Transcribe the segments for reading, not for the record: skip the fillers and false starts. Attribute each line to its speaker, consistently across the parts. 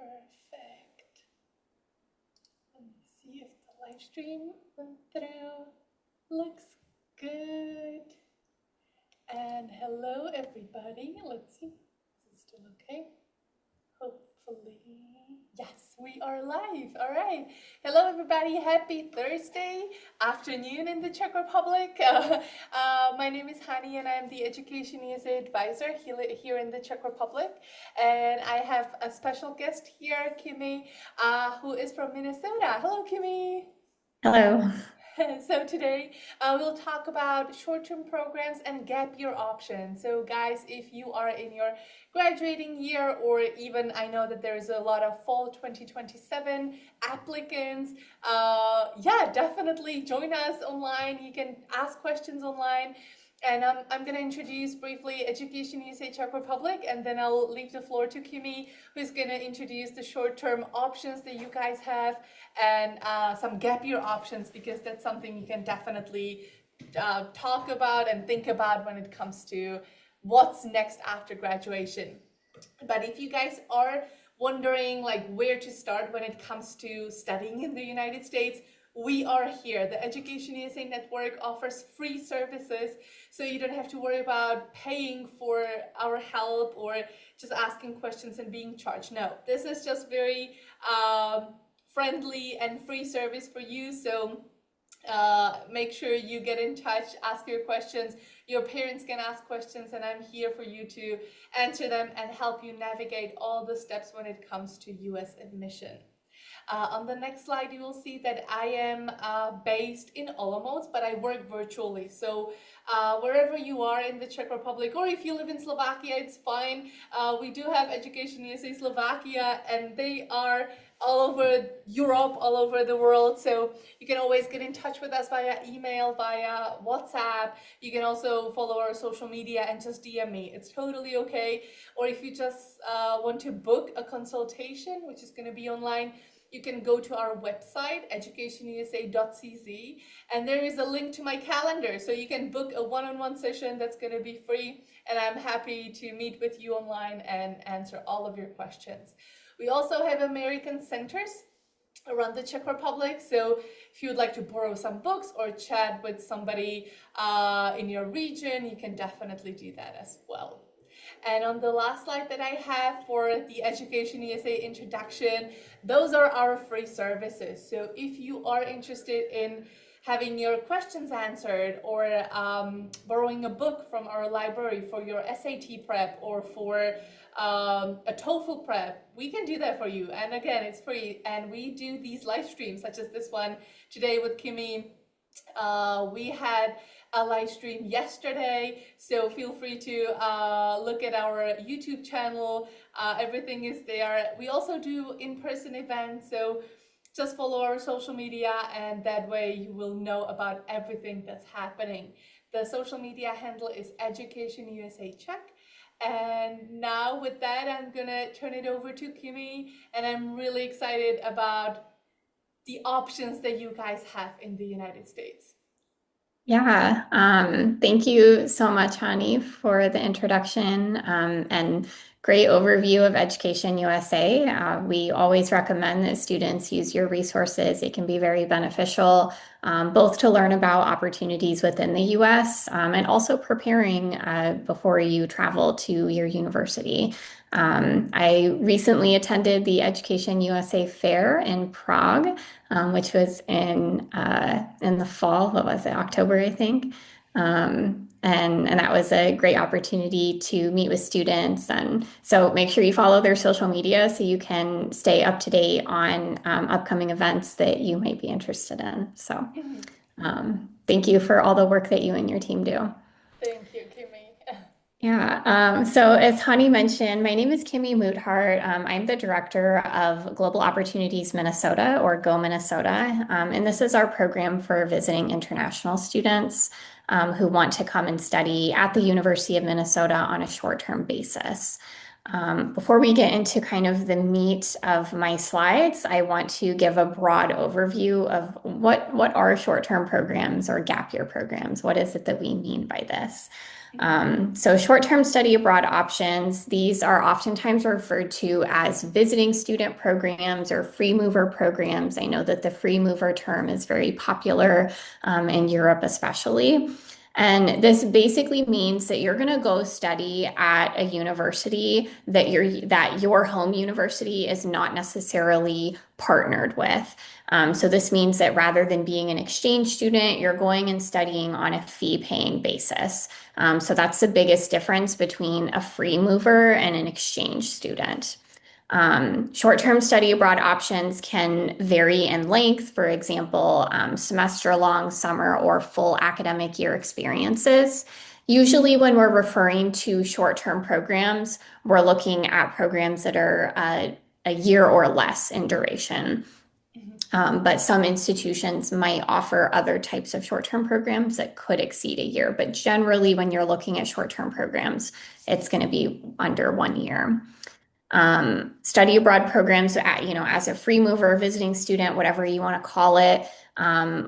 Speaker 1: Perfect. Let me see if the live stream went through. Looks good. And hello, everybody. Let's see. Is it still okay? Hopefully. Yes, we are live. All right. Hello, everybody. Happy Thursday afternoon in the Czech Republic. My name is Hani, and I'm the EducationUSA advisor here in the Czech Republic. And I have a special guest here, Kimi, who is from Minnesota. Hello, Kimi.
Speaker 2: Hello.
Speaker 1: So today we'll talk about short-term programs and gap year options. So guys, if you are in your graduating year, or even I know that there's a lot of fall 2027 applicants, yeah, definitely join us online. You can ask questions online. And I'm going to introduce briefly EducationUSA Czech Republic, and then I'll leave the floor to Kimi, who's going to introduce the short-term options that you guys have and some gap year options, because that's something you can definitely talk about and think about when it comes to what's next after graduation. But if you guys are wondering like where to start when it comes to studying in the United States, we are here. The EducationUSA network offers free services, so you don't have to worry about paying for our help or just asking questions and being charged. No, this is just very friendly and free service for you. So make sure you get in touch, ask your questions. Your parents can ask questions, and I'm here for you to answer them and help you navigate all the steps when it comes to US admission. On the next slide, you will see that I am based in Olomouc, but I work virtually. So wherever you are in the Czech Republic, or if you live in Slovakia, it's fine. We do have EducationUSA Slovakia, and they are all over Europe, all over the world. So you can always get in touch with us via email, via WhatsApp. You can also follow our social media and just DM me. It's totally okay. Or if you just want to book a consultation, which is going to be online, you can go to our website, educationusa.cz, and there is a link to my calendar. So you can book a one-on-one session that's going to be free, and I'm happy to meet with you online and answer all of your questions. We also have American centers around the Czech Republic. So if you would like to borrow some books or chat with somebody in your region, you can definitely do that as well. And on the last slide that I have for the EducationUSA introduction, those are our free services. So if you are interested in having your questions answered, or borrowing a book from our library for your SAT prep or for a TOEFL prep, we can do that for you. And again, it's free. And we do these live streams, such as this one today with Kimi. We had a live stream yesterday, so feel free to look at our YouTube channel. Everything is there. We also do in-person events, so just follow our social media, and that way you will know about everything that's happening. The social media handle is EducationUSA Czech. And now with that, I'm gonna turn it over to Kimi, and I'm really excited about the options that you guys have in the United States.
Speaker 2: Yeah, thank you so much, Hani, for the introduction and great overview of EducationUSA. We always recommend that students use your resources. It can be very beneficial, both to learn about opportunities within the US and also preparing before you travel to your university. I recently attended the EducationUSA Fair in Prague, which was in the fall. What was it? October, I think. And that was a great opportunity to meet with students. And so make sure you follow their social media so you can stay up to date on upcoming events that you might be interested in. So thank you for all the work that you and your team do.
Speaker 1: Thank you, Kimi.
Speaker 2: Yeah, so as Hani mentioned, my name is Kimi Mouthart. I'm the director of Global Opportunities Minnesota, or Go Minnesota, and this is our program for visiting international students who want to come and study at the University of Minnesota on a short-term basis. Before we get into kind of the meat of my slides, I want to give a broad overview of what are short-term programs or gap year programs. What is it that we mean by this? So short-term study abroad options, these are oftentimes referred to as visiting student programs or free mover programs. I know that the free mover term is very popular in Europe especially. And this basically means that you're going to go study at a university that your home university is not necessarily partnered with. So this means that rather than being an exchange student, you're going and studying on a fee-paying basis. So that's the biggest difference between a free mover and an exchange student. Short-term study abroad options can vary in length, for example, semester-long, summer, or full academic year experiences. Usually, when we're referring to short-term programs, we're looking at programs that are a year or less in duration. But some institutions might offer other types of short-term programs that could exceed a year. But generally, when you're looking at short-term programs, it's going to be under 1 year. Study abroad programs, as a free mover, visiting student, whatever you want to call it,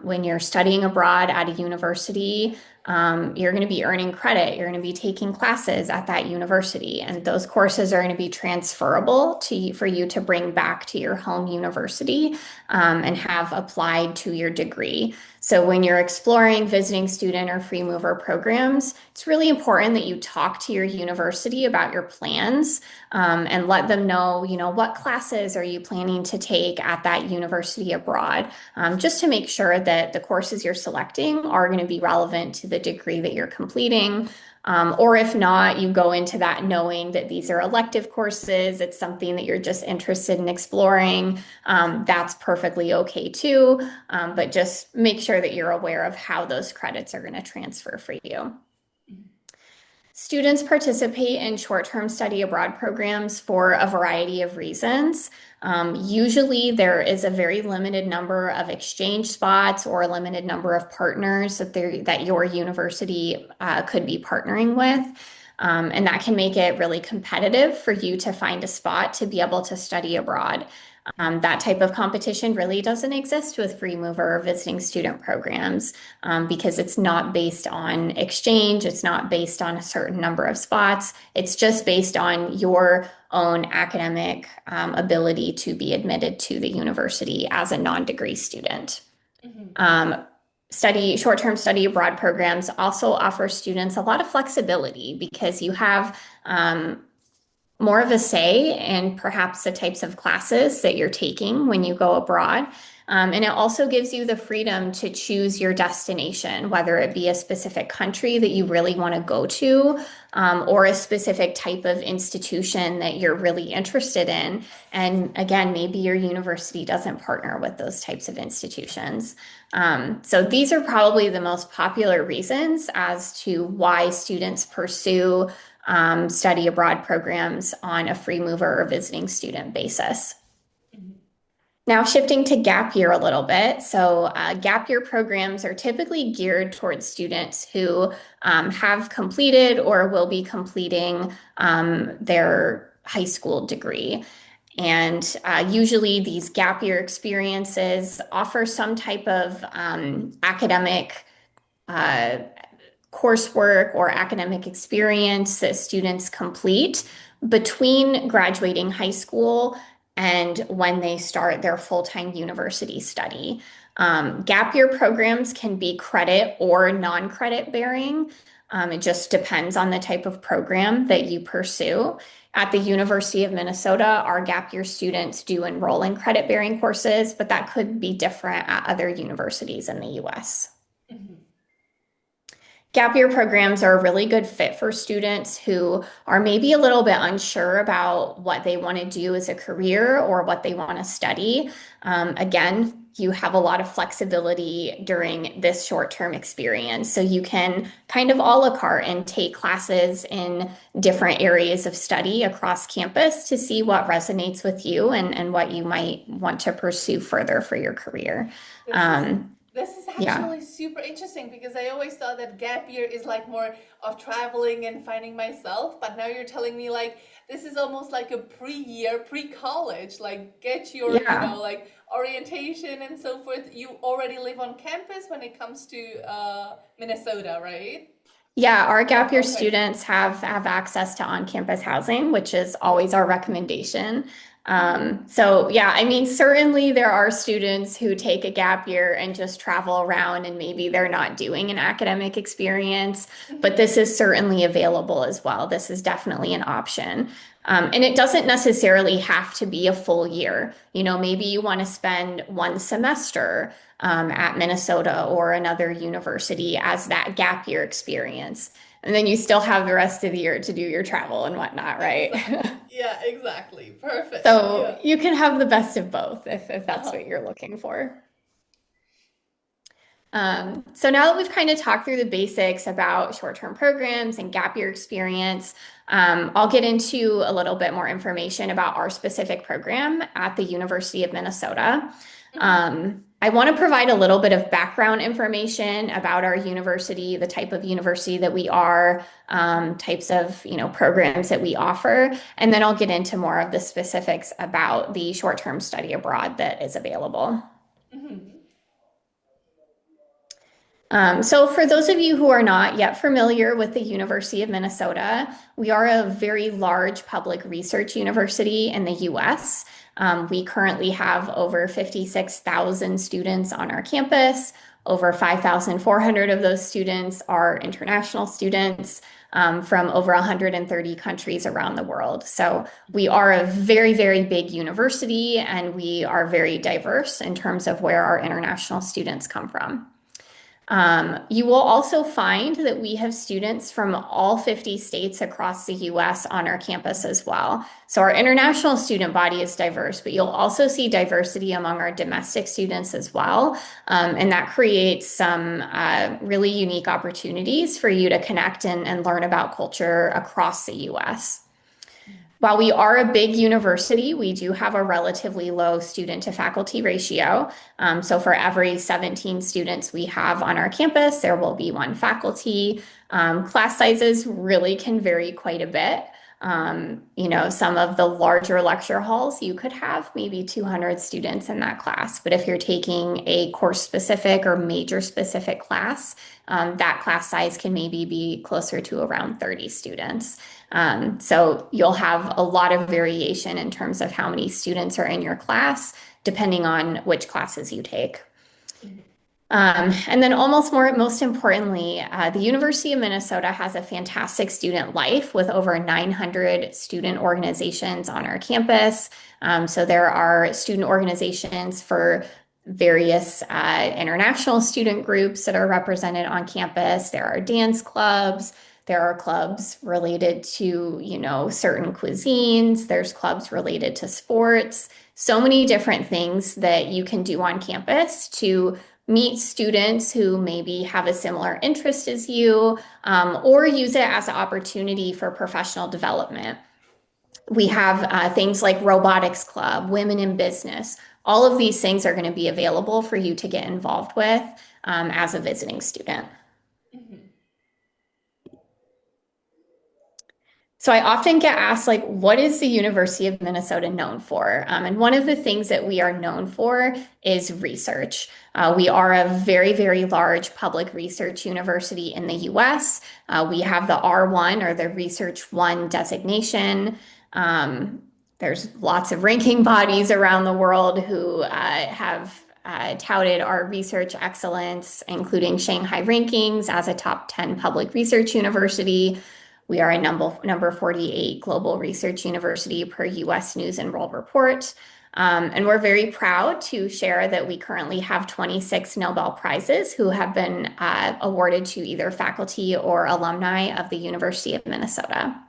Speaker 2: when you're studying abroad at a university, you're going to be earning credit. You're going to be taking classes at that university, and those courses are going to be transferable for you to bring back to your home university and have applied to your degree. So when you're exploring visiting student or free mover programs, it's really important that you talk to your university about your plans and let them know, what classes are you planning to take at that university abroad, just to make sure that the courses you're selecting are going to be relevant to the degree that you're completing. Or if not, you go into that knowing that these are elective courses, it's something that you're just interested in exploring. That's perfectly okay too, but just make sure that you're aware of how those credits are going to transfer for you. Students participate in short-term study abroad programs for a variety of reasons. Usually there is a very limited number of exchange spots or a limited number of partners that your university could be partnering with. And that can make it really competitive for you to find a spot to be able to study abroad. That type of competition really doesn't exist with free mover or visiting student programs because it's not based on exchange. It's not based on a certain number of spots. It's just based on your own academic ability to be admitted to the university as a non-degree student. Short-term study abroad programs also offer students a lot of flexibility because you have more of a say in perhaps the types of classes that you're taking when you go abroad. And it also gives you the freedom to choose your destination, whether it be a specific country that you really want to go to, or a specific type of institution that you're really interested in. And again, maybe your university doesn't partner with those types of institutions. So these are probably the most popular reasons as to why students pursue study abroad programs on a free mover or visiting student basis. Now shifting to gap year a little bit. So gap year programs are typically geared towards students who have completed or will be completing their high school degree. And usually these gap year experiences offer some type of academic coursework or academic experience that students complete between graduating high school and when they start their full-time university study. Gap year programs can be credit or non-credit bearing. It just depends on the type of program that you pursue. At the University of Minnesota, our gap year students do enroll in credit bearing courses, but that could be different at other universities in the US. Gap year programs are a really good fit for students who are maybe a little bit unsure about what they want to do as a career or what they want to study. Again, you have a lot of flexibility during this short-term experience. So you can kind of a la carte and take classes in different areas of study across campus to see what resonates with you and what you might want to pursue further for your career.
Speaker 1: This is
Speaker 2: Yeah.
Speaker 1: actually super interesting because I always thought that gap year is like more of traveling and finding myself, but now you're telling me like this is almost like a pre-year, pre-college, like get your,
Speaker 2: Yeah.
Speaker 1: like orientation and so forth. You already live on campus when it comes to Minnesota, right?
Speaker 2: Yeah, our
Speaker 1: Oh,
Speaker 2: gap year
Speaker 1: okay.
Speaker 2: students have access to on-campus housing, which is always our recommendation.
Speaker 1: Hmm.
Speaker 2: So yeah, I mean, certainly there are students who take a gap year and just travel around and maybe they're not doing an academic experience, but
Speaker 1: Hmm.
Speaker 2: this is certainly available as well. This is definitely an option. And it doesn't necessarily have to be a full year. You know, maybe you want to spend one semester at Minnesota or another university as that gap year experience. And then you still have the rest of the year to do your travel and whatnot, right?
Speaker 1: Exactly. Yeah, exactly. Perfect.
Speaker 2: So
Speaker 1: Yeah.
Speaker 2: you can have the best of both if that's
Speaker 1: Uh-huh.
Speaker 2: what you're looking for. So now that we've kind of talked through the basics about short-term programs and gap year experience, I'll get into a little bit more information about our specific program at the University of Minnesota.
Speaker 1: Hmm.
Speaker 2: I want to provide a little bit of background information about our university, the type of university that we are, types of programs that we offer, and then I'll get into more of the specifics about the short-term study abroad that is available.
Speaker 1: Hmm.
Speaker 2: So for those of you who are not yet familiar with the University of Minnesota, we are a very large public research university in the US. We currently have over 56,000 students on our campus. Over 5,400 of those students are international students from over 130 countries around the world. So we are a very, very big university and we are very diverse in terms of where our international students come from. You will also find that we have students from all 50 states across the US on our campus as well. So our international student body is diverse, but you'll also see diversity among our domestic students as well. And that creates some really unique opportunities for you to connect and learn about culture across the US. While we are a big university, we do have a relatively low student to faculty ratio. So for every 17 students we have on our campus, there will be one faculty. Class sizes really can vary quite a bit. Some of the larger lecture halls, you could have maybe 200 students in that class. But if you're taking a course specific or major specific class, that class size can maybe be closer to around 30 students. So you'll have a lot of variation in terms of how many students are in your class, depending on which classes you take. And then most importantly, the University of Minnesota has a fantastic student life with over 900 student organizations on our campus. So there are student organizations for various international student groups that are represented on campus. There are dance clubs. There are clubs related to, certain cuisines. There's clubs related to sports. So many different things that you can do on campus to meet students who maybe have a similar interest as you, or use it as an opportunity for professional development. We have things like Robotics Club, Women in Business. All of these things are going to be available for you to get involved with as a visiting student.
Speaker 1: Hmm.
Speaker 2: So I often get asked, like, what is the University of Minnesota known for? And one of the things that we are known for is research. We are a very, very large public research university in the US. We have the R1 or the Research One designation. Um, there's lots of ranking bodies around the world who have touted our research excellence, including Shanghai rankings as a top 10 public research university. We are a number 48 global research university per US News and World Report. And we're very proud to share that we currently have 26 Nobel Prizes who have been awarded to either faculty or alumni of the University of Minnesota.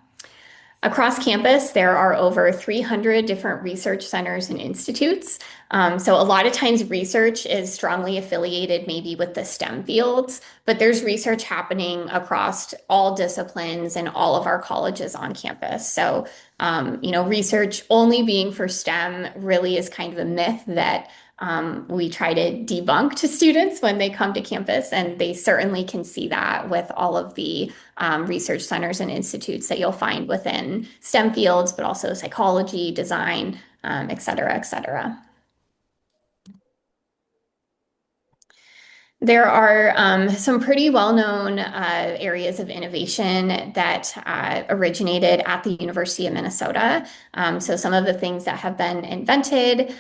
Speaker 2: Across campus, there are over 300 different research centers and institutes. So a lot of times research is strongly affiliated maybe with the STEM fields, but there's research happening across all disciplines and all of our colleges on campus. So, research only being for STEM really is kind of a myth that we try to debunk to students when they come to campus, and they certainly can see that with all of the research centers and institutes that you'll find within STEM fields, but also psychology, design, et cetera, et cetera. There are some pretty well-known areas of innovation that originated at the University of Minnesota. So some of the things that have been invented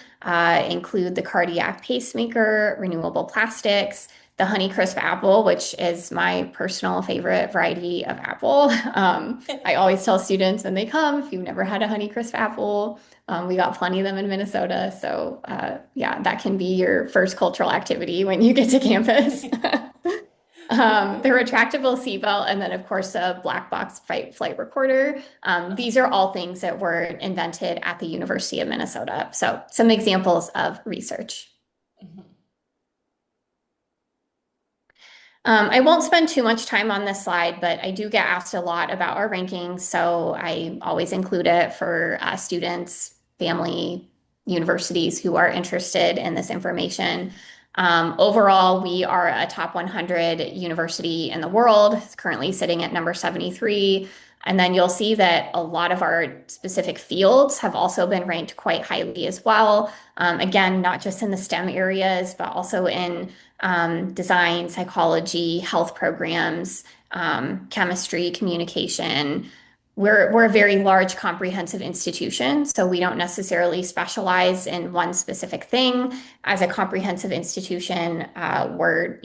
Speaker 2: include the cardiac pacemaker, renewable plastics, the Honeycrisp apple, which is my personal favorite variety of apple. I always tell students when they come, if you've never had a Honeycrisp apple, we got plenty of them in Minnesota. So yeah, that can be your first cultural activity when you get to campus. The retractable seatbelt, and then of course a black box flight recorder. These are all things that were invented at the University of Minnesota. So some examples of research.
Speaker 1: Mhm.
Speaker 2: I won't spend too much time on this slide, but I do get asked a lot about our rankings, so I always include it for students, family, universities who are interested in this information. Overall, we are a top 100 university in the world, currently sitting at number 73. And then you'll see that a lot of our specific fields have also been ranked quite highly as well. Again, not just in the STEM areas, but also in design, psychology, health programs, chemistry, communication. We're a very large, comprehensive institution, so we don't necessarily specialize in one specific thing. As a comprehensive institution, we're,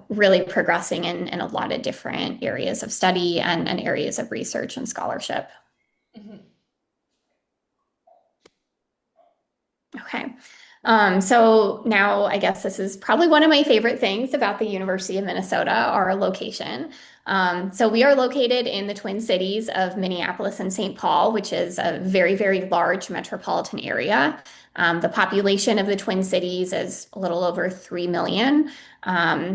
Speaker 2: really progressing in a lot of different areas of study and areas of research and scholarship.
Speaker 1: Mhm.
Speaker 2: Okay. So now I guess this is probably one of my favorite things about the University of Minnesota, our location. So we are located in the Twin Cities of Minneapolis and St. Paul, which is a very, very large metropolitan area. The population of the Twin Cities is a little over 3 million.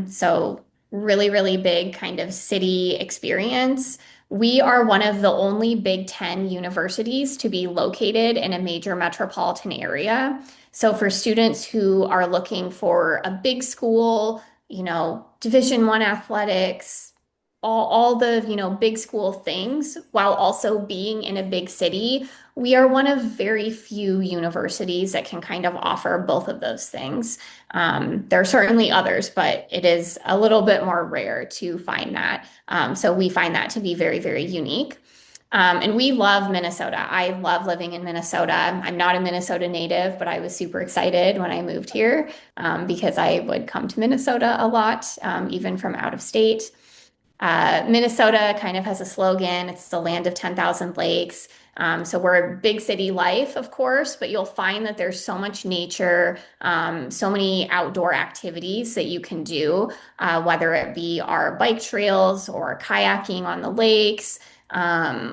Speaker 2: So really, really big kind of city experience. We are one of the only Big Ten universities to be located in a major metropolitan area. So for students who are looking for a big school, Division I athletics, all the, big school things, while also being in a big city, we are one of very few universities that can kind of offer both of those things. There are certainly others, but it is a little bit more rare to find that. So we find that to be very, very unique. And we love Minnesota. I love living in Minnesota. I'm not a Minnesota native, but I was super excited when I moved here because I would come to Minnesota a lot, even from out of state. Minnesota kind of has a slogan. It's the land of 10,000 lakes. So we're a big city life, of course, but you'll find that there's so much nature, so many outdoor activities that you can do, whether it be our bike trails or kayaking on the lakes,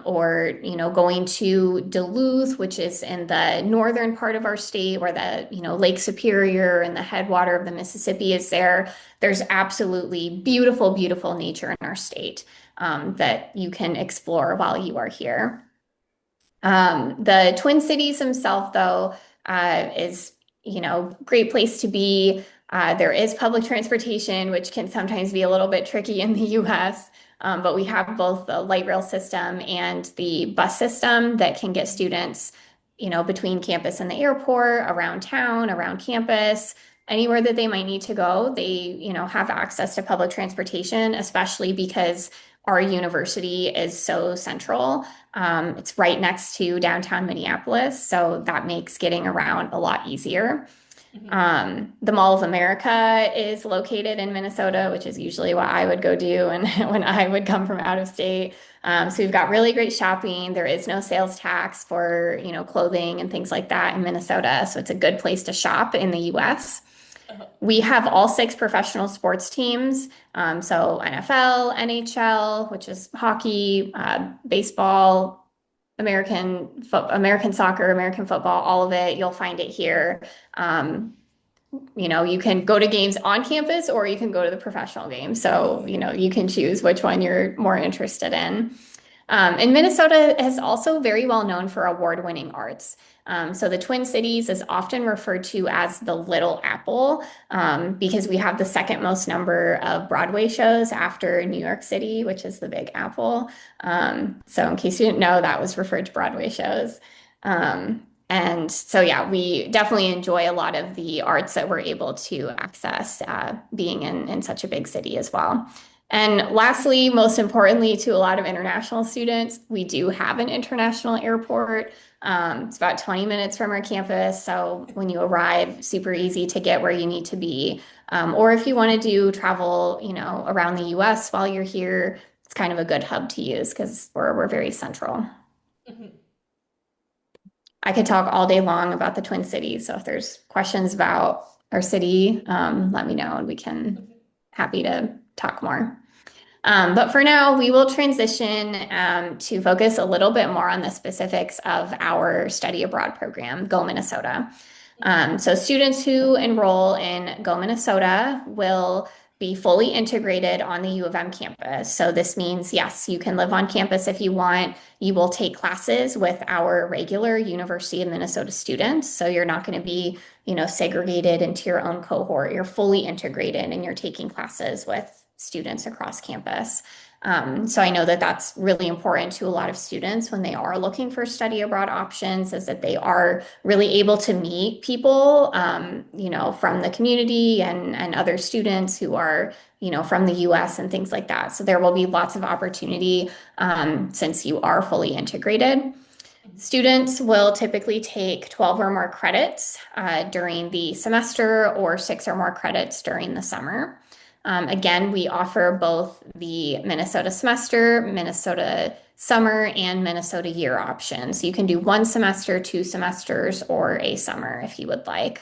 Speaker 2: or going to Duluth, which is in the northern part of our state, where the Lake Superior and the headwater of the Mississippi is there. There's absolutely beautiful, beautiful nature in our state that you can explore while you are here. The Twin Cities themselves, though, is great place to be. There is public transportation, which can sometimes be a little bit tricky in the U.S. But we have both the light rail system and the bus system that can get students, between campus and the airport, around town, around campus, anywhere that they might need to go. They, have access to public transportation, especially because our university is so central. It's right next to downtown Minneapolis, so that makes getting around a lot easier.
Speaker 1: Mhm.
Speaker 2: The Mall of America is located in Minnesota, which is usually what I would go do and when I would come from out of state. So we've got really great shopping. There is no sales tax for, clothing and things like that in Minnesota. So it's a good place to shop in the US.
Speaker 1: Uh-huh.
Speaker 2: We have all 6 professional sports teams. So NFL, NHL, which is hockey, baseball, American soccer, American football, all of it. You'll find it here. You can go to games on campus or you can go to the professional games. So, you can choose which one you're more interested in. And Minnesota is also very well known for award-winning arts. So the Twin Cities is often referred to as the Little Apple because we have the second most number of Broadway shows after New York City, which is the Big Apple. So in case you didn't know, that was referred to Broadway shows. And so, yeah, we definitely enjoy a lot of the arts that we're able to access being in such a big city as well. And lastly, most importantly, to a lot of international students, we do have an international airport. It's about 20 minutes from our campus. So when you arrive, super easy to get where you need to be. Or if you want to do travel, around the US while you're here, it's kind of a good hub to use because we're very central.
Speaker 1: Mhm.
Speaker 2: I could talk all day long about the Twin Cities. So if there's questions about our city, let me know and we can
Speaker 1: Mhm.
Speaker 2: happy to talk more. But for now, we will transition to focus a little bit more on the specifics of our study abroad program, Go Minnesota. So students who enroll in Go Minnesota will be fully integrated on the U of M campus. So this means, yes, you can live on campus if you want. You will take classes with our regular University of Minnesota students. So you're not going to be, segregated into your own cohort. You're fully integrated and you're taking classes with students across campus. So I know that that's really important to a lot of students when they are looking for study abroad options, is that they are really able to meet people, from the community and other students who are, from the US and things like that. So there will be lots of opportunity since you are fully integrated.
Speaker 1: Mhm.
Speaker 2: Students will typically take 12 or more credits during the semester or 6 or more credits during the summer. Again, we offer both the Minnesota semester, Minnesota summer, and Minnesota year options. So you can do 1 semester, 2 semesters, or a summer if you would like.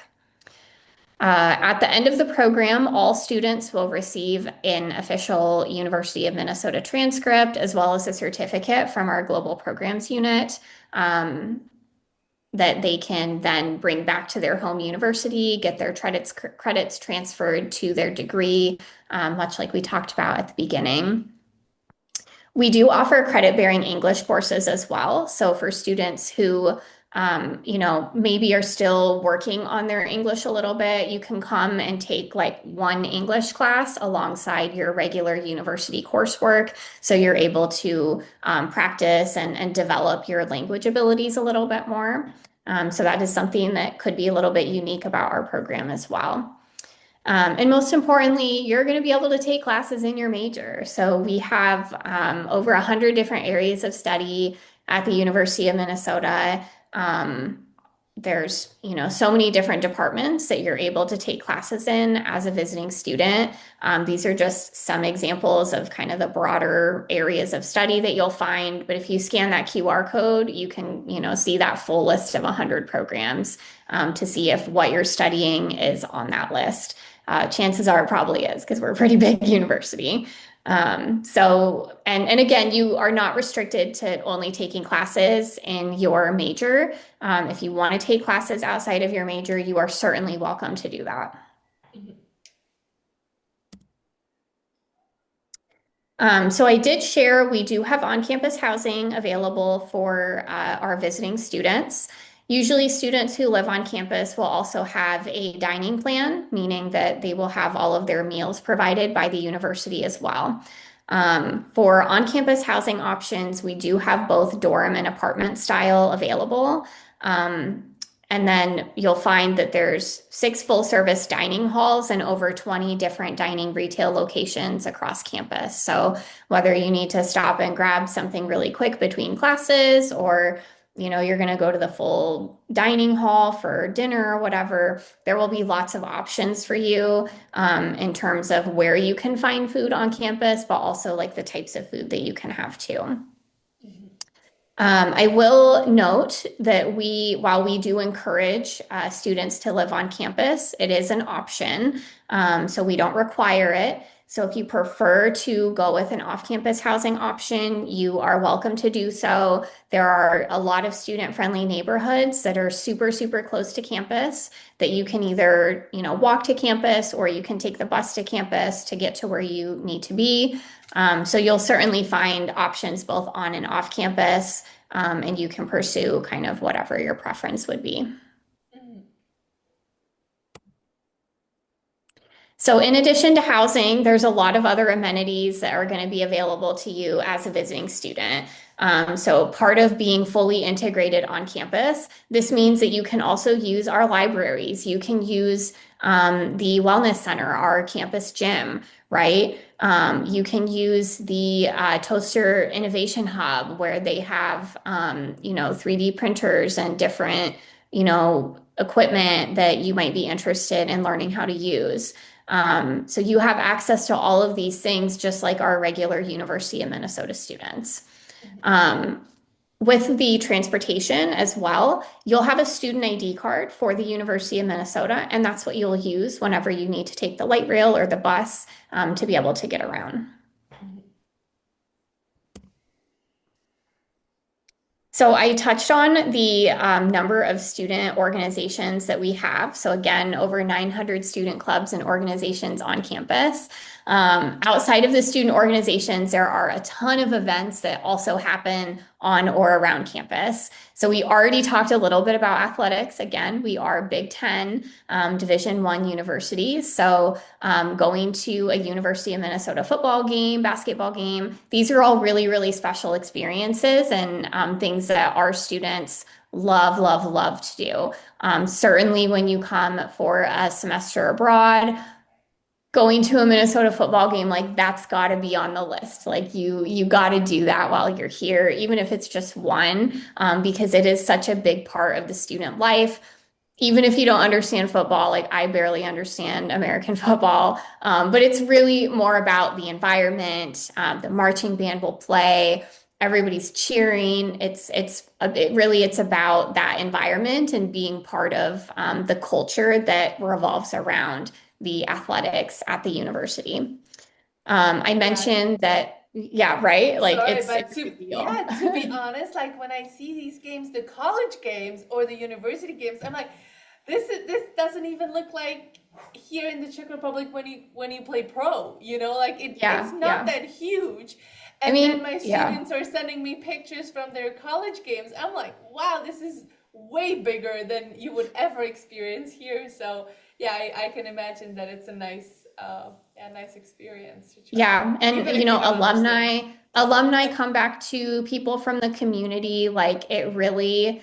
Speaker 2: At the end of the program, all students will receive an official University of Minnesota transcript as well as a certificate from our Global Programs Unit um, that they can then bring back to their home university, get their credits transferred to their degree, much like we talked about at the beginning. We do offer credit-bearing English courses as well. So for students who, maybe are still working on their English a little bit, you can come and take like one English class alongside your regular university coursework. So you're able to practice and develop your language abilities a little bit more. So that is something that could be a little bit unique about our program as well. And most importantly, you're going to be able to take classes in your major. So we have over 100 different areas of study at the University of Minnesota. There's, so many different departments that you're able to take classes in as a visiting student. These are just some examples of kind of the broader areas of study that you'll find. But if you scan that QR code, you can, see that full list of 100 programs to see if what you're studying is on that list. Chances are it probably is because we're a pretty big university. And again, you are not restricted to only taking classes in your major. If you want to take classes outside of your major, you are certainly welcome to do that.
Speaker 1: Mhm.
Speaker 2: So I did share we do have on-campus housing available for our visiting students. Usually students who live on campus will also have a dining plan, meaning that they will have all of their meals provided by the university as well. For on-campus housing options, we do have both dorm and apartment style available. Um, and then you'll find that there's 6 full-service dining halls and over 20 different dining retail locations across campus. So whether you need to stop and grab something really quick between classes or you're going to go to the full dining hall for dinner or whatever, there will be lots of options for you in terms of where you can find food on campus, but also like the types of food that you can have too.
Speaker 1: Mhm.
Speaker 2: I will note that while we do encourage students to live on campus, it is an option. So we don't require it. So if you prefer to go with an off-campus housing option, you are welcome to do so. There are a lot of student-friendly neighborhoods that are super, super close to campus that you can either, walk to campus or you can take the bus to campus to get to where you need to be. So you'll certainly find options both on and off campus, and you can pursue kind of whatever your preference would be.
Speaker 1: Mhm.
Speaker 2: So in addition to housing, there's a lot of other amenities that are going to be available to you as a visiting student. So part of being fully integrated on campus, this means that you can also use our libraries. You can use the wellness center, our campus gym, right? You can use the Toaster Innovation Hub where they have, 3D printers and different, equipment that you might be interested in learning how to use. So you have access to all of these things, just like our regular University of Minnesota students. Um, with the transportation as well, you'll have a student ID card for the University of Minnesota, and that's what you'll use whenever you need to take the light rail or the bus to be able to get around. So I touched on the number of student organizations that we have. So again, over 900 student clubs and organizations on campus. Outside of the student organizations, there are a ton of events that also happen on or around campus. So we already talked a little bit about athletics. Again, we are Big Ten Division I university. So going to a University of Minnesota football game, basketball game, these are all really, really special experiences and things that our students love, love, love to do. Certainly when you come for a semester abroad, going to a Minnesota football game, like that's got to be on the list. Like you got to do that while you're here, even if it's just one, because it is such a big part of the student life. Even if you don't understand football, like I barely understand American football, but it's really more about the environment. The marching band will play, everybody's cheering. It's about that environment and being part of the culture that revolves around the athletics at the university. I
Speaker 1: Yeah.
Speaker 2: mentioned that, yeah, right? Like
Speaker 1: Sorry,
Speaker 2: it's
Speaker 1: but
Speaker 2: a big deal.
Speaker 1: yeah, to be honest, like when I see these games, the college games or the university games, I'm like, this doesn't even look like here in the Czech Republic when you play pro, like it's
Speaker 2: Yeah,
Speaker 1: not
Speaker 2: yeah.
Speaker 1: that huge.
Speaker 2: I
Speaker 1: And then
Speaker 2: mean,
Speaker 1: my
Speaker 2: yeah.
Speaker 1: students are sending me pictures from their college games. I'm like, wow, this is way bigger than you would ever experience here. So yeah, I can imagine that it's a nice experience to try,
Speaker 2: Yeah, and
Speaker 1: even if you don't understand.
Speaker 2: alumni come back to people from the community. Like it really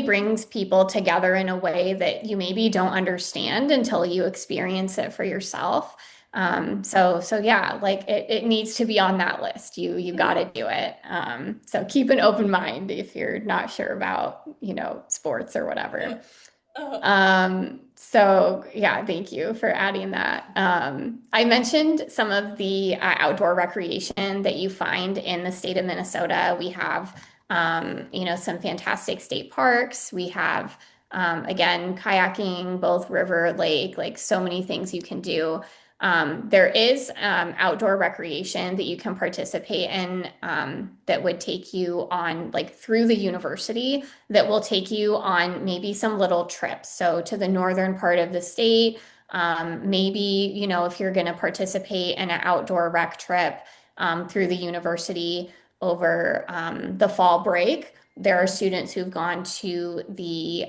Speaker 2: brings people together in a way that you maybe don't understand until you experience it for yourself. So yeah, like it needs to be on that list. You got to do it. So keep an open mind if you're not sure about, sports or whatever. So yeah, thank you for adding that. I mentioned some of the outdoor recreation that you find in the state of Minnesota. We have, some fantastic state parks. We have, again, kayaking, both river, lake, like so many things you can do. There is outdoor recreation that you can participate in that would take you on like through the university that will take you on maybe some little trips. So to the northern part of the state, maybe, if you're going to participate in an outdoor rec trip through the university over the fall break. There are students who've gone to the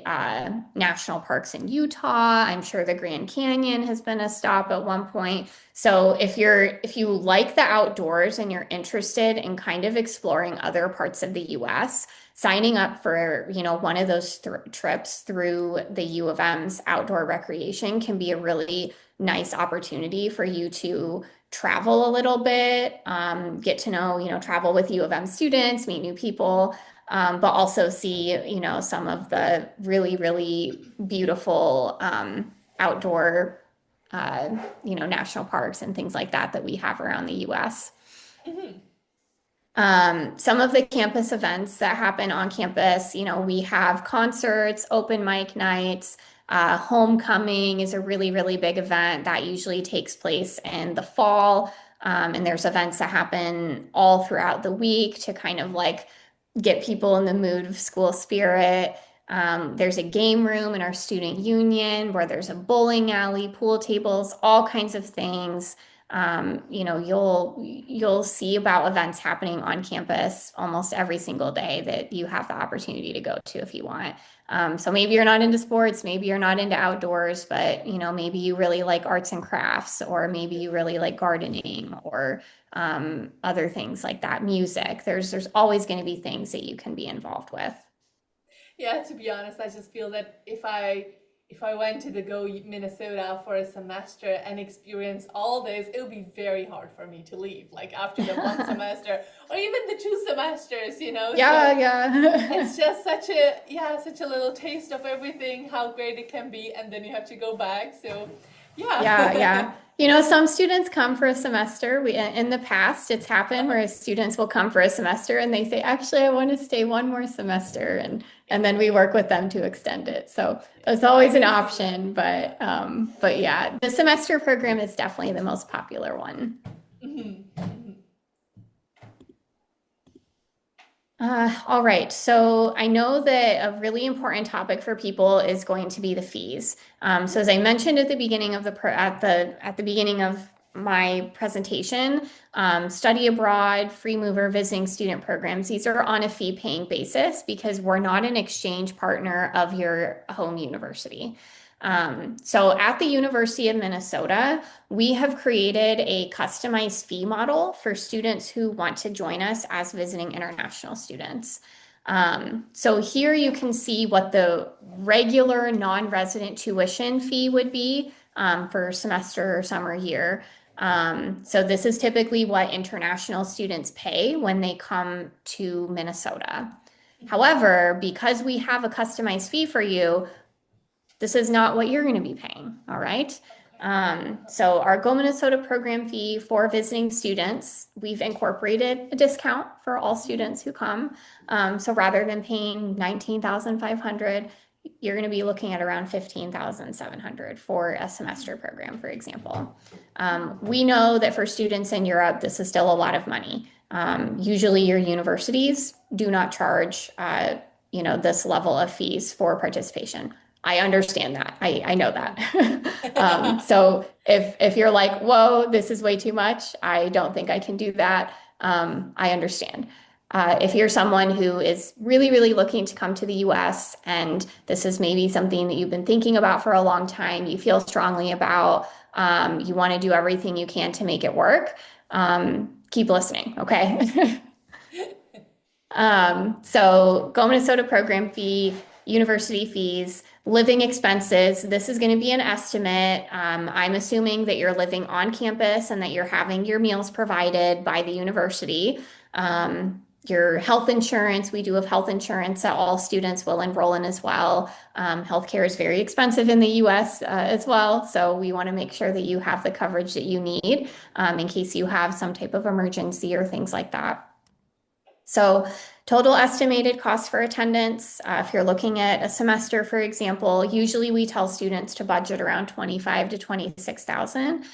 Speaker 2: national parks in Utah. I'm sure the Grand Canyon has been a stop at one point. So if you like the outdoors and you're interested in kind of exploring other parts of the US, signing up for, one of those trips through the U of M's outdoor recreation can be a really nice opportunity for you to travel a little bit, get to know, travel with U of M students, meet new people, but also see, some of the really, really beautiful outdoor, national parks and things like that that we have around the US.
Speaker 1: Mhm.
Speaker 2: Some of the campus events that happen on campus, we have concerts, open mic nights. Homecoming is a really, really big event that usually takes place in the fall. And there's events that happen all throughout the week to kind of like get people in the mood of school spirit. There's a game room in our student union where there's a bowling alley, pool tables, all kinds of things. You'll see about events happening on campus almost every single day that you have the opportunity to go to if you want. So maybe you're not into sports, maybe you're not into outdoors, but maybe you really like arts and crafts, or maybe you really like gardening, or other things like that, music. There's always going to be things that you can be involved with.
Speaker 1: Yeah, to be honest, I just feel that if I went to the Go Minnesota for a semester and experience all this, it would be very hard for me to leave. Like after the one semester or even the 2 semesters,
Speaker 2: Yeah,
Speaker 1: So
Speaker 2: yeah.
Speaker 1: it's just such a little taste of everything, how great it can be, and then you have to go back. So
Speaker 2: Yeah,
Speaker 1: yeah.
Speaker 2: yeah. Some students come for a semester. In the past, it's happened where students will come for a semester and they say, actually, I want to stay one more semester, and then we work with them to extend it. So that's
Speaker 1: I
Speaker 2: always an
Speaker 1: can see that.
Speaker 2: option,
Speaker 1: Yeah.
Speaker 2: but yeah, the semester program is definitely the most popular one.
Speaker 1: Mhm.
Speaker 2: All right. So I know that a really important topic for people is going to be the fees. So as I mentioned at the beginning of the beginning of my presentation, study abroad, free mover, visiting student programs, these are on a fee paying basis because we're not an exchange partner of your home university. So at the University of Minnesota, we have created a customized fee model for students who want to join us as visiting international students. So here you can see what the regular non-resident tuition fee would be for semester or summer year. So this is typically what international students pay when they come to Minnesota. However, because we have a customized fee for you, this is not what you're going to be paying. All right.
Speaker 1: Okay.
Speaker 2: So our Go Minnesota program fee for visiting students, we've incorporated a discount for all students who come. So rather than paying 19,500, you're going to be looking at around 15,700 for a semester program, for example. We know that for students in Europe, this is still a lot of money. Usually your universities do not charge, this level of fees for participation. I understand that. I know that. So if you're like, whoa, this is way too much, I don't think I can do that. I understand. If you're someone who is really, really looking to come to the US and this is maybe something that you've been thinking about for a long time, you feel strongly about, you want to do everything you can to make it work, keep listening, okay? So Go Minnesota program fee, university fees, living expenses. This is going to be an estimate. I'm assuming that you're living on campus and that you're having your meals provided by the university. Your health insurance, we do have health insurance that all students will enroll in as well. Healthcare is very expensive in the US as well. So we want to make sure that you have the coverage that you need in case you have some type of emergency or things like that. So total estimated cost for attendance, if you're looking at a semester, for example, usually we tell students to budget around 25 to 26,000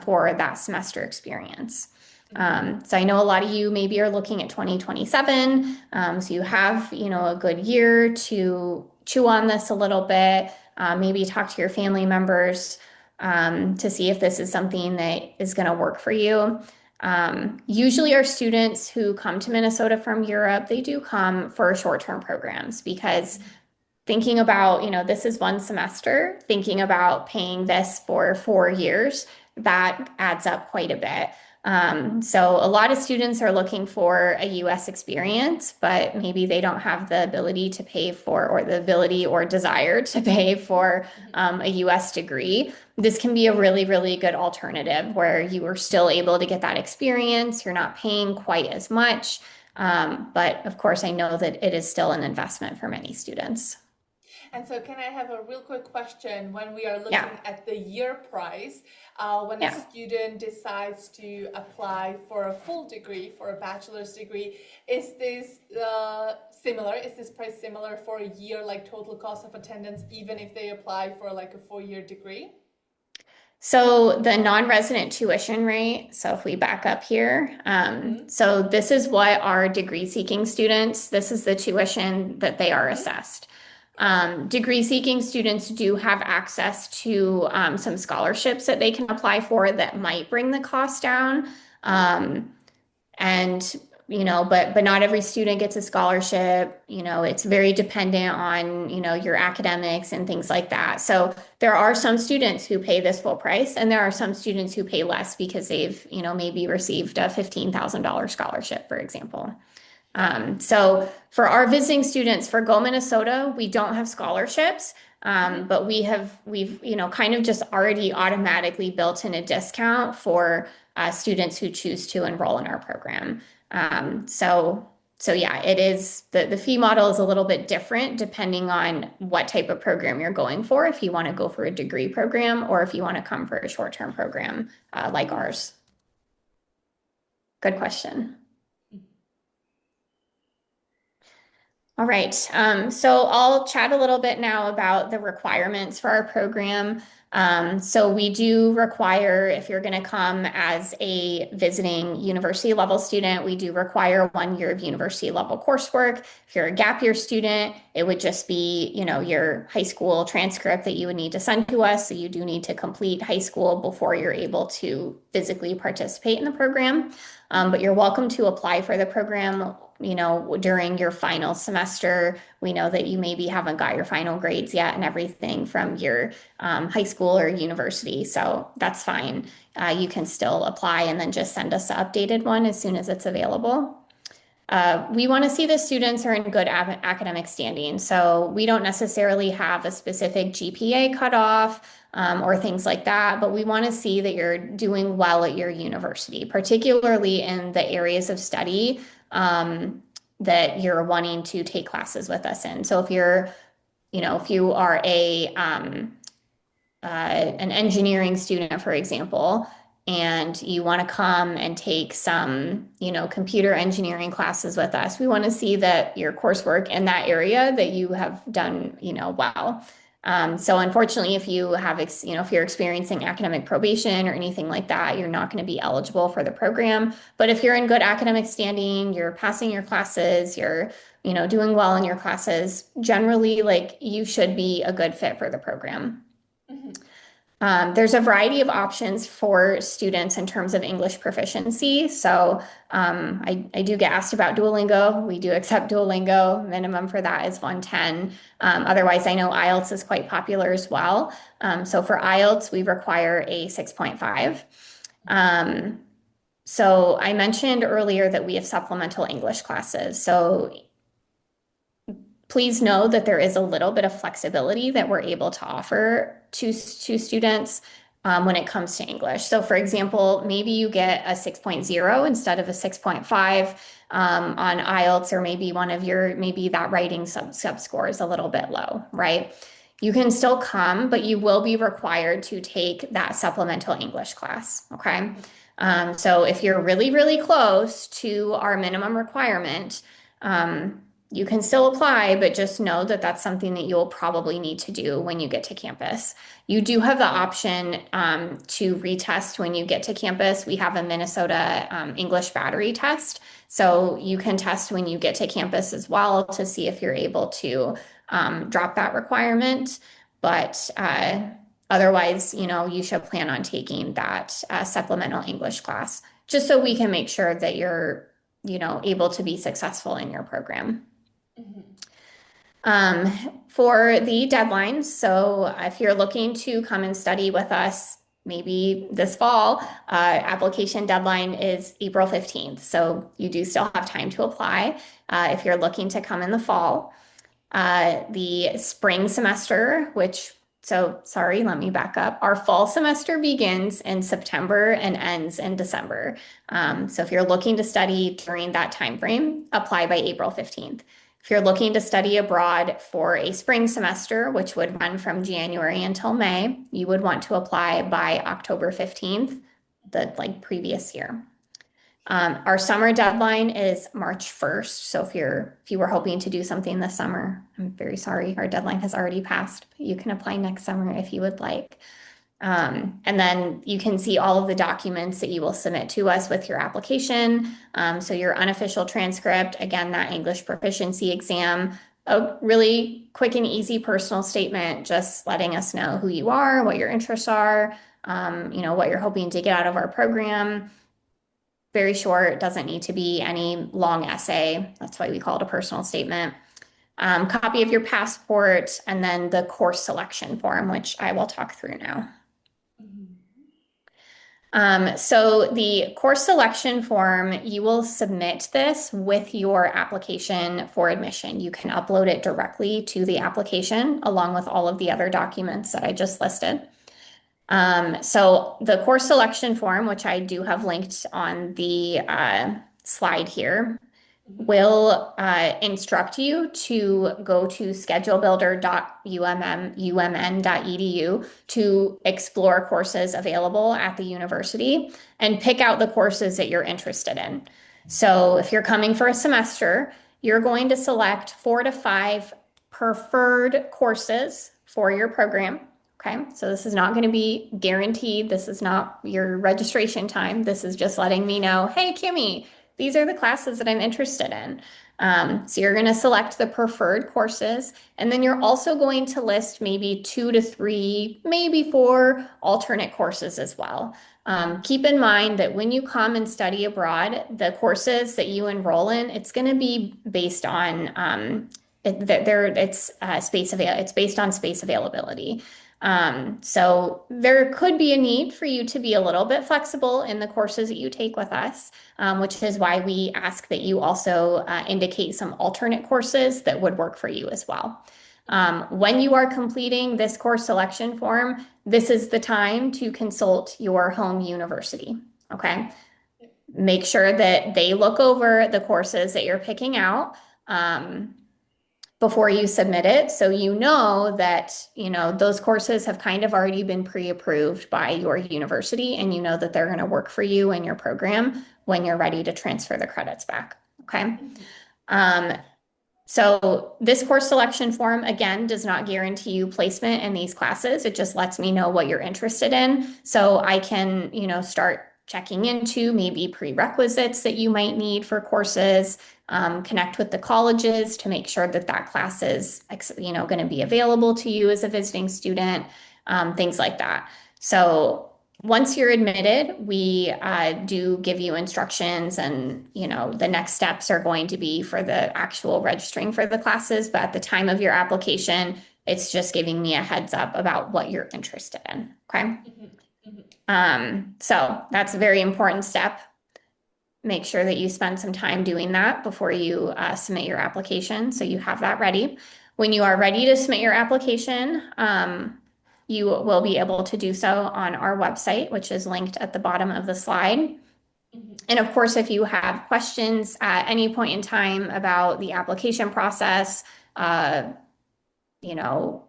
Speaker 2: for that semester experience. So I know a lot of you maybe are looking at 2027. So you have, a good year to chew on this a little bit, maybe talk to your family members to see if this is something that is going to work for you. Usually our students who come to Minnesota from Europe, they do come for short-term programs because thinking about, this is one semester, thinking about paying this for 4 years, that adds up quite a bit. So a lot of students are looking for a US experience, but maybe they don't have the ability to pay for, or the ability or desire to pay for a US degree. This can be a really, really good alternative where you are still able to get that experience. You're not paying quite as much. But of course, I know that it is still an investment for many students.
Speaker 1: And so, can I have a real quick question? When we are
Speaker 2: Yeah,
Speaker 1: looking at the year price, when a
Speaker 2: yeah.
Speaker 1: student decides to apply for a full degree, for a bachelor's degree, is this similar? Is this price similar for a year, like total cost of attendance, even if they apply for like a 4-year degree?
Speaker 2: So the non-resident tuition rate, so if we back up here,
Speaker 1: Mm-hmm.
Speaker 2: so this is what our degree seeking students, this is the tuition that they are
Speaker 1: Mm-hmm.
Speaker 2: assessed. Degree seeking students do have access to some scholarships that they can apply for that might bring the cost down. Um, and but not every student gets a scholarship. It's very dependent on your academics and things like that. So there are some students who pay this full price, and there are some students who pay less because they've maybe received a $15,000 scholarship, for example. So for our visiting students for Go Minnesota, we don't have scholarships, but we've kind of just already automatically built in a discount for students who choose to enroll in our program. So yeah, it is the fee model is a little bit different depending on what type of program you're going for. If you want to go for a degree program or if you want to come for a short-term program like ours. Good question. All right, so I'll chat a little bit now about the requirements for our program. So we do require, if you're going to come as a visiting university level student, we do require 1 year of university level coursework. If you're a gap year student, it would just be, your high school transcript that you would need to send to us. So you do need to complete high school before you're able to physically participate in the program. But you're welcome to apply for the program during your final semester. We know that you maybe haven't got your final grades yet and everything from your high school or university. So that's fine. You can still apply and then just send us the updated one as soon as it's available. We want to see the students are in good academic standing. So we don't necessarily have a specific GPA cutoff or things like that, but we want to see that you're doing well at your university, particularly in the areas of study that you're wanting to take classes with us in. So if you are an engineering student, for example, and you want to come and take some, computer engineering classes with us, we want to see that your coursework in that area that you have done, well. So unfortunately, if you have, if you're experiencing academic probation or anything like that, you're not going to be eligible for the program. But if you're in good academic standing, you're passing your classes, you're, doing well in your classes, generally, like you should be a good fit for the program. There's a variety of options for students in terms of English proficiency. So I do get asked about Duolingo. We do accept Duolingo. Minimum for that is 110. Otherwise, I know IELTS is quite popular as well. So for IELTS, we require a 6.5. So I mentioned earlier that we have supplemental English classes. So please know that there is a little bit of flexibility that we're able to offer to students when it comes to English. So for example, maybe you get a 6.0 instead of a 6.5 on IELTS, or maybe that writing sub score is a little bit low, right? You can still come, but you will be required to take that supplemental English class, okay? So if you're really, really close to our minimum requirement, you can still apply, but just know that that's something that you'll probably need to do when you get to campus. You do have the option to retest when you get to campus. We have a Minnesota English battery test. So you can test when you get to campus as well to see if you're able to drop that requirement. But otherwise, you should plan on taking that supplemental English class just so we can make sure that you're, able to be successful in your program. For the deadlines, so if you're looking to come and study with us, maybe this fall, application deadline is April 15th. So you do still have time to apply if you're looking to come in the fall. The spring semester, sorry, let me back up. Our fall semester begins in September and ends in December. So if you're looking to study during that time frame, apply by April 15th. If you're looking to study abroad for a spring semester, which would run from January until May, you would want to apply by October 15th, the previous year. Our summer deadline is March 1st. So if you were hoping to do something this summer, I'm very sorry, our deadline has already passed, but you can apply next summer if you would like. And then you can see all of the documents that you will submit to us with your application. So your unofficial transcript, again, that English proficiency exam, a really quick and easy personal statement, just letting us know who you are, what your interests are, what you're hoping to get out of our program. Very short, doesn't need to be any long essay. That's why we call it a personal statement. Copy of your passport, and then the course selection form, which I will talk through now.
Speaker 1: Mhm.
Speaker 2: So the course selection form, you will submit this with your application for admission. You can upload it directly to the application along with all of the other documents that I just listed. So the course selection form, which I do have linked on the slide here,
Speaker 1: Mhm.
Speaker 2: will instruct you to go to schedulebuilder.umn.edu to explore courses available at the university and pick out the courses that you're interested in. So if you're coming for a semester, you're going to select 4 to 5 preferred courses for your program. Okay, so this is not going to be guaranteed. This is not your registration time. This is just letting me know, hey, Kimmy, these are the classes that I'm interested in. So you're going to select the preferred courses, and then you're also going to list maybe 2 to 3, maybe 4 alternate courses as well. Keep in mind that when you come and study abroad, the courses that you enroll in, it's going to be based on it's based on space availability. So there could be a need for you to be a little bit flexible in the courses that you take with us, which is why we ask that you also indicate some alternate courses that would work for you as well. When you are completing this course selection form, this is the time to consult your home university. Okay. Make sure that they look over the courses that you're picking out. Before you submit it, so you know that those courses have kind of already been pre-approved by your university, and you know that they're going to work for you and your program when you're ready to transfer the credits back. Okay.
Speaker 1: Mhm.
Speaker 2: Um, so this course selection form, again, does not guarantee you placement in these classes. It just lets me know what you're interested in. So I can, start checking into maybe prerequisites that you might need for courses, connect with the colleges to make sure that that class is, going to be available to you as a visiting student, things like that. So once you're admitted, we do give you instructions, and the next steps are going to be for the actual registering for the classes. But at the time of your application, it's just giving me a heads up about what you're interested in. Okay.
Speaker 1: Mhm. Mhm.
Speaker 2: So that's a very important step. Make sure that you spend some time doing that before you submit your application, so you have that ready. When you are ready to submit your application, you will be able to do so on our website, which is linked at the bottom of the slide.
Speaker 1: Mhm.
Speaker 2: And of course, if you have questions at any point in time about the application process, uh,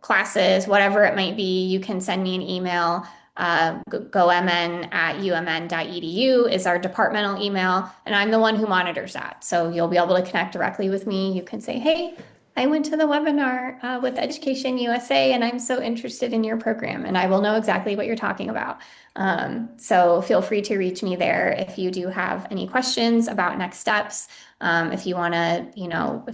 Speaker 2: classes, whatever it might be, you can send me an email. gomn@umn.edu is our departmental email, and I'm the one who monitors that. So you'll be able to connect directly with me. You can say, hey, I went to the webinar with Education USA, and I'm so interested in your program, and I will know exactly what you're talking about. So feel free to reach me there if you do have any questions about next steps. If you want to,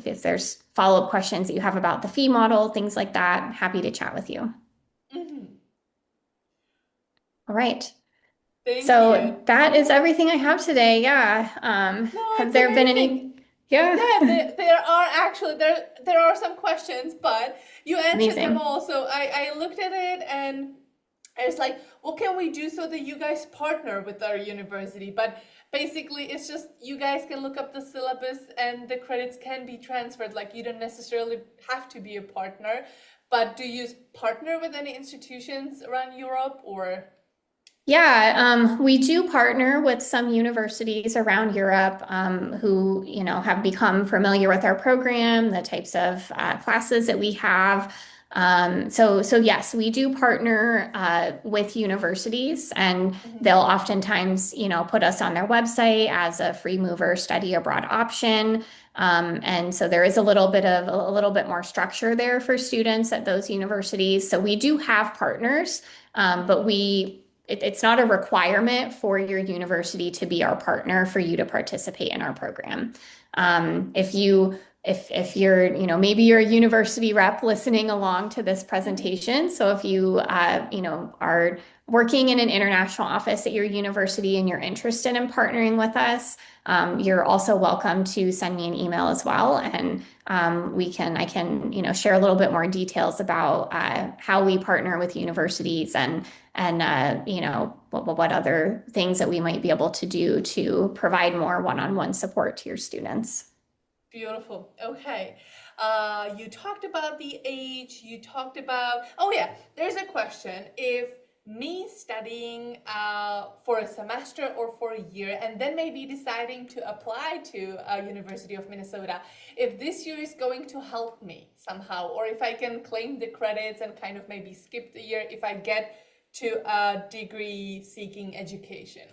Speaker 2: if there's follow-up questions that you have about the fee model, things like that, I'm happy to chat with you.
Speaker 1: Mhm.
Speaker 2: All right.
Speaker 1: Thank you.
Speaker 2: So that is everything I have today. Yeah.
Speaker 1: No,
Speaker 2: Have
Speaker 1: it's
Speaker 2: there been
Speaker 1: amazing.
Speaker 2: any? Yeah.
Speaker 1: Yeah, there are actually there are some questions, but you answered them
Speaker 2: Amazing.
Speaker 1: all. So I looked at it and it's like, what can we do so that you guys partner with our university? But basically, it's just you guys can look up the syllabus and the credits can be transferred. Like you don't necessarily have to be a partner, but do you partner with any institutions around Europe or?
Speaker 2: Yeah, we do partner with some universities around Europe who, have become familiar with our program, the types of classes that we have. So yes, we do partner with universities, and
Speaker 1: Mhm.
Speaker 2: they'll oftentimes, put us on their website as a free mover study abroad option. And so there is a little bit more structure there for students at those universities. So we do have partners, but it's not a requirement for your university to be our partner for you to participate in our program. If you if you're, maybe you're a university rep listening along to this presentation. So if you, are working in an international office at your university and you're interested in partnering with us, you're also welcome to send me an email as well. And I can, share a little bit more details about how we partner with universities and what other things that we might be able to do to provide more one-on-one support to your students.
Speaker 1: Beautiful. Okay. You talked about the age. You talked about, oh yeah, there's a question. If me studying for a semester or for a year and then maybe deciding to apply to University of Minnesota, if this year is going to help me somehow, or if I can claim the credits and kind of maybe skip the year if I get to a degree seeking education.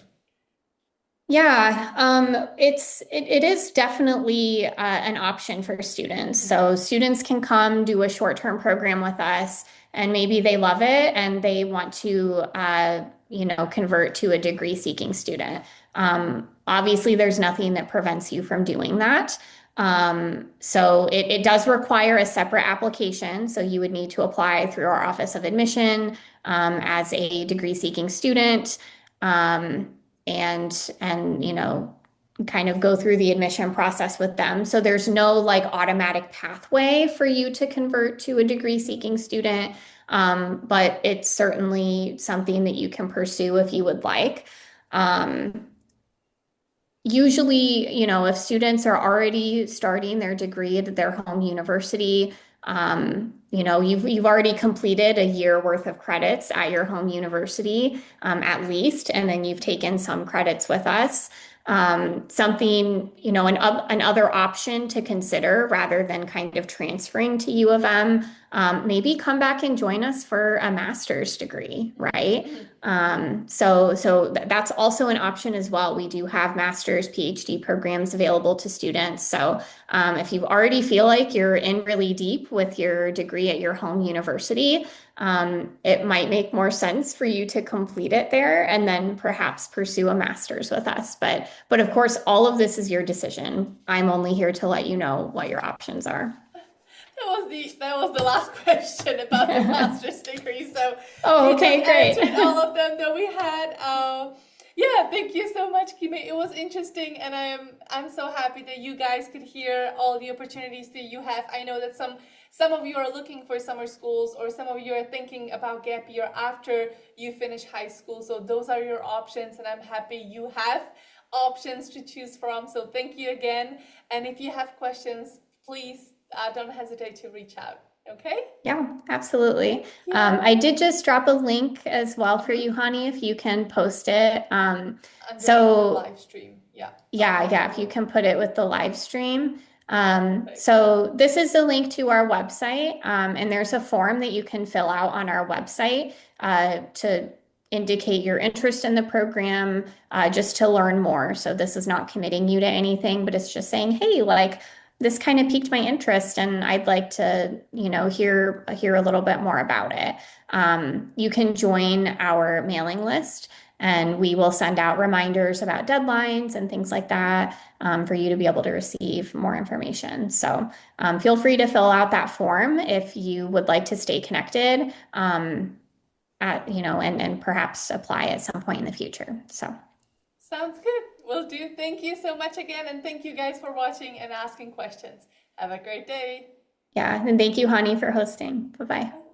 Speaker 2: Yeah, it is definitely an option for students. So students can come do a short-term program with us, and maybe they love it and they want to convert to a degree-seeking student. Obviously, there's nothing that prevents you from doing that. So it does require a separate application. So you would need to apply through our Office of Admission as a degree-seeking student. Um, and kind of go through the admission process with them. So there's no like automatic pathway for you to convert to a degree seeking student. But it's certainly something that you can pursue if you would like. Usually, if students are already starting their degree at their home university, you've already completed a year worth of credits at your home university, at least, and then you've taken some credits with us. Another option to consider rather than kind of transferring to U of M, maybe come back and join us for a master's degree, right? That's also an option as well. We do have master's, PhD programs available to students. So if you already feel like you're in really deep with your degree at your home university, it might make more sense for you to complete it there and then perhaps pursue a master's with us. But of course, all of this is your decision. I'm only here to let you know what your options are.
Speaker 1: That was the last question about the master's degree. So
Speaker 2: Oh,
Speaker 1: you just
Speaker 2: okay, great.
Speaker 1: answered all of them that we had. Yeah, thank you so much, Kime. It was interesting, and I'm so happy that you guys could hear all the opportunities that you have. I know that some of you are looking for summer schools, or some of you are thinking about gap year after you finish high school. So those are your options, and I'm happy you have options to choose from. So thank you again. And if you have questions, please don't hesitate to reach out. Okay?
Speaker 2: Yeah, absolutely.
Speaker 1: Yeah.
Speaker 2: I did just drop a link as well for
Speaker 1: Mhm.
Speaker 2: you, Hani, if you can post it.
Speaker 1: Underneath the
Speaker 2: So
Speaker 1: live stream. Yeah.
Speaker 2: yeah, if you can put it with the live stream.
Speaker 1: Perfect.
Speaker 2: So this is a link to our website, and there's a form that you can fill out on our website to indicate your interest in the program, just to learn more. So this is not committing you to anything, but it's just saying, hey, like this kind of piqued my interest, and I'd like to, hear a little bit more about it. You can join our mailing list and we will send out reminders about deadlines and things like that for you to be able to receive more information. So feel free to fill out that form if you would like to stay connected, and perhaps apply at some point in the future. So
Speaker 1: Sounds good. Will do. Thank you so much again, and thank you guys for watching and asking questions. Have a great day.
Speaker 2: yeah, and thank you, Hani, for hosting. Bye bye.